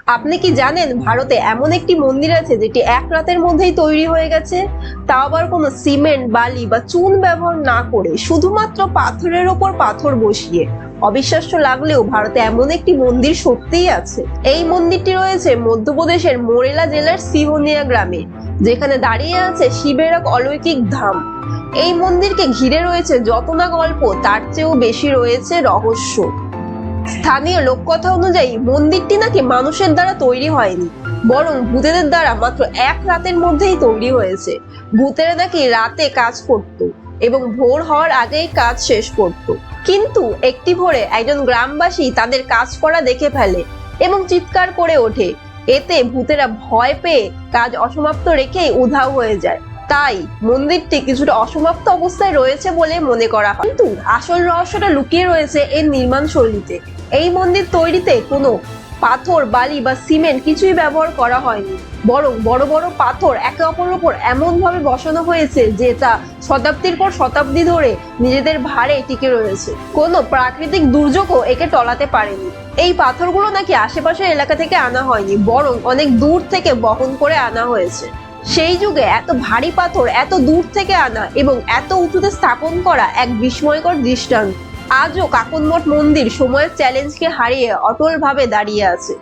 আপনি কি জানেন ভারতে এমন একটি মন্দির আছে যেটি এক রাতের মধ্যেই তৈরি হয়ে গেছে, তাও আবার কোনো সিমেন্ট, বালি বা চুন ব্যবহার না করে, শুধুমাত্র পাথরের ওপর পাথর বসিয়ে। অবিশ্বাস্য লাগলেও ভারতে এমন একটি মন্দির সত্যিই আছে। এই মন্দিরটি রয়েছে মধ্যপ্রদেশের মোরেলা জেলার সিহোনিয়া গ্রামে, যেখানে দাঁড়িয়ে আছে শিবের এক অলৌকিক ধাম। এই মন্দিরকে ঘিরে রয়েছে যত না গল্প, তার চেয়েও বেশি রয়েছে রহস্য। স্থানীয় লোককথা অনুযায়ী মন্দিরটি নাকি মানুষের দ্বারা তৈরি হয়নি, বরং ভূতেদের দ্বারা মাত্র এক রাতের মধ্যেই তৈরি হয়েছে। ভূতেরা নাকি রাতে কাজ করত এবং ভোর হওয়ার আগেই কাজ শেষ করত। কিন্তু একটি ভোরে একজন গ্রামবাসী তাদের কাজ করা দেখে ফেলে এবং চিৎকার করে ওঠে। এতে ভূতেরা ভয় পেয়ে কাজ অসমাপ্ত রেখেই উধাও হয়ে যায়। তাই মন্দিরটি কিছুটা অসমাপ্ত অবস্থায় রয়েছে বলে মনে করা হয়। কিন্তু আসল রহস্যটা লুকিয়ে রয়েছে এর নির্মাণ শৈলীতে। এই মন্দির তৈরিতে কোনো পাথর, বালি বা সিমেন্ট কিছুই ব্যবহার করা হয়নি, বরং বড় বড় পাথর একে অপরের উপর এমন ভাবে বসানো হয়েছে যে তা শতাব্দীর পর শতাব্দী ধরে নিজেদের ভারে টিকে রয়েছে। কোনো প্রাকৃতিক দুর্যোগও একে টলাতে পারেনি। এই পাথরগুলো নাকি আশেপাশের এলাকা থেকে আনা হয়নি, বরং অনেক দূর থেকে বহন করে আনা হয়েছে। সেই যুগে এত ভারী পাথর এত দূর থেকে আনা এবং এত উঁচুতে স্থাপন করা এক বিস্ময়কর দৃষ্টান্ত। আজও কাকনমঠ মন্দির সময়ের চ্যালেঞ্জকে হারিয়ে অটলভাবে দাঁড়িয়ে আছে।